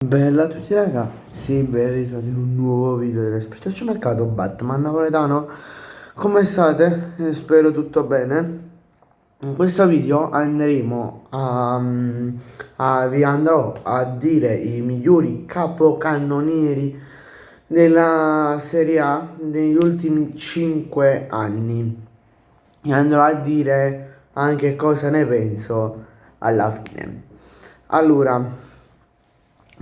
Bella a tutti ragazzi, ben ritrovati in un nuovo video del Spiritocio Mercato Batman Napoletano. Come state? Spero tutto bene. In questo video vi andrò a dire i migliori capocannonieri della Serie A negli ultimi 5 anni. E andrò a dire anche cosa ne penso alla fine. Allora,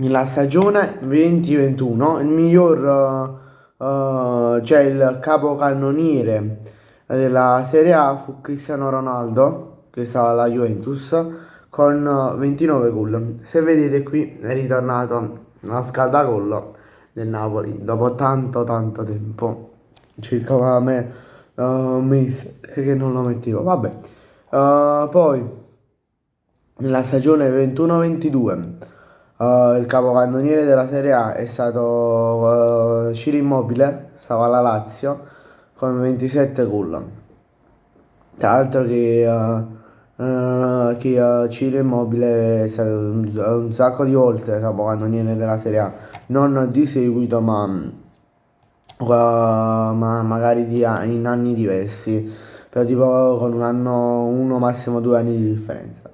nella stagione 2021 il miglior, cioè il capocannoniere della Serie A fu Cristiano Ronaldo, che stava alla Juventus, con 29 gol. Se vedete qui è ritornato a scaldagol del Napoli dopo tanto tempo, circa un mese che non lo mettevo. Vabbè, poi nella stagione 21-22 il capocannoniere della Serie A è stato Ciro Immobile, stava alla Lazio con 27 gol. Tra l'altro che Ciro Immobile è stato un sacco di volte capocannoniere della Serie A, non di seguito ma magari in anni diversi, però tipo con un anno, uno massimo 2 anni di differenza.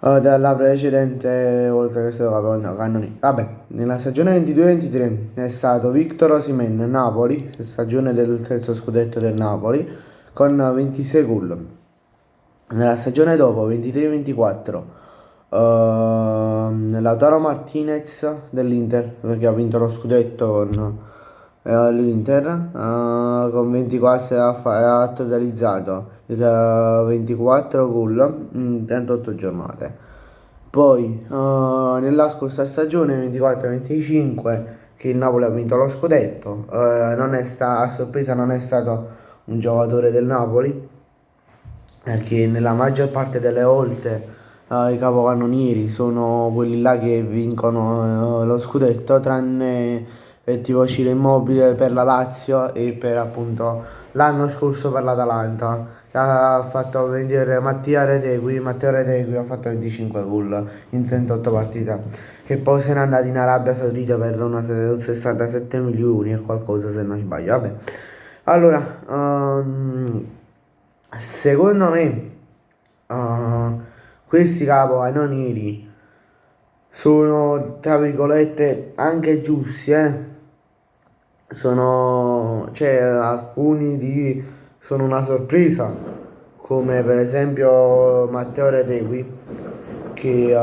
Dalla precedente volta che è stato capocannoniere. Vabbè, nella stagione 22-23 è stato Victor Osimhen, Napoli, stagione del terzo scudetto del Napoli, con 26 gol. Nella stagione dopo, 23-24, Lautaro Martinez dell'Inter, perché ha vinto lo scudetto con l'Inter, con 24 ha totalizzato 24 gol in 38 giornate. Poi, nella scorsa stagione 24-25, che il Napoli ha vinto lo scudetto, a sorpresa non è stato un giocatore del Napoli, perché nella maggior parte delle volte i capocannonieri sono quelli là che vincono lo scudetto, tranne tipo Ciro Immobile per la Lazio e per appunto l'anno scorso per l'Atalanta, che ha fatto vedere Matteo Retegui ha fatto 25 gol in 38 partite, che poi se n'è andato in Arabia Saudita per 67 milioni e qualcosa se non sbaglio. Vabbè, allora, secondo me, questi capocannonieri sono, tra virgolette, anche giusti, cioè, sono una sorpresa, come per esempio Matteo Retegui, che,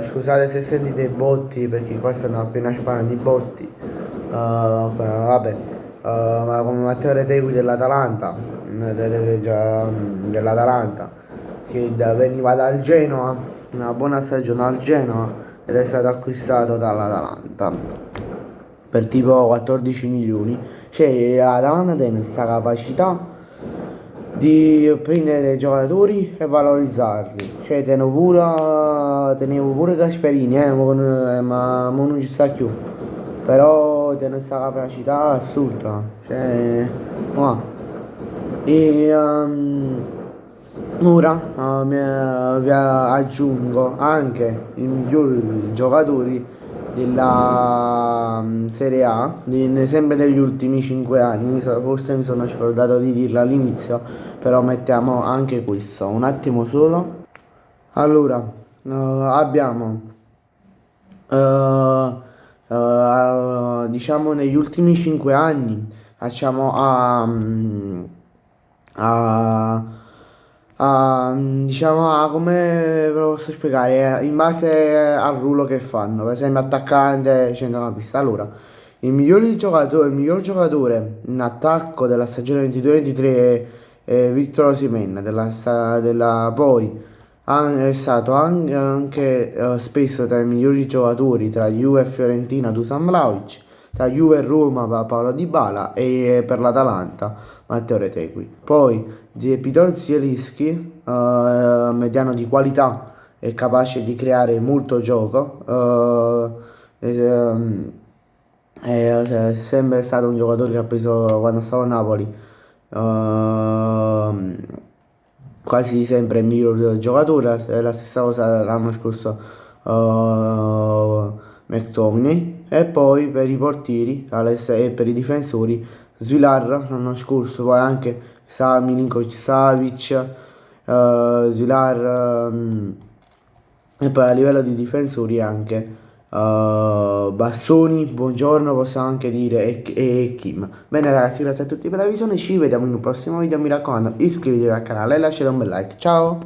scusate se sentite i botti, perché qua stanno appena sparando i botti, vabbè, ma come Matteo Retegui dell'Atalanta, che veniva dal Genoa, una buona stagione al Genoa, ed è stato acquistato dall'Atalanta per tipo 14 milioni. Cioè, l'Atalanta tiene questa capacità di prendere dei giocatori e valorizzarli. Cioè, tenevo pure Gasperini, ma mo non ci sta più. Però tiene questa capacità assurda. Cioè, wow. E ora vi aggiungo anche i migliori giocatori della Serie A, sempre degli ultimi 5 anni. Forse mi sono scordato di dirlo all'inizio, però mettiamo anche questo. Un attimo solo. Allora, abbiamo eh, diciamo negli ultimi 5 anni facciamo a, diciamo come ve lo posso spiegare, in base al ruolo che fanno, per esempio attaccante, centrocampista. Allora, il miglior giocatore in attacco della stagione 22-23 è Victor Osimhen, poi è stato anche spesso tra i migliori giocatori tra Juve e Fiorentina Dusan Vlahovic, tra Juve e Roma Paolo Dybala e per l'Atalanta Matteo Retegui. Poi Piotr Zielinski, mediano di qualità e capace di creare molto gioco, è sempre stato un giocatore che ha preso quando stavo a Napoli quasi sempre il miglior giocatore, è la stessa cosa l'anno scorso, McTominay, e poi per i portieri e per i difensori Svilar l'anno scorso, poi anche Milinkovic Savic, Svilar, e poi a livello di difensori anche Bastoni, buongiorno possiamo anche dire, e Kim. Bene ragazzi, grazie a tutti per la visione, ci vediamo in un prossimo video, mi raccomando iscrivetevi al canale e lasciate un bel like, ciao!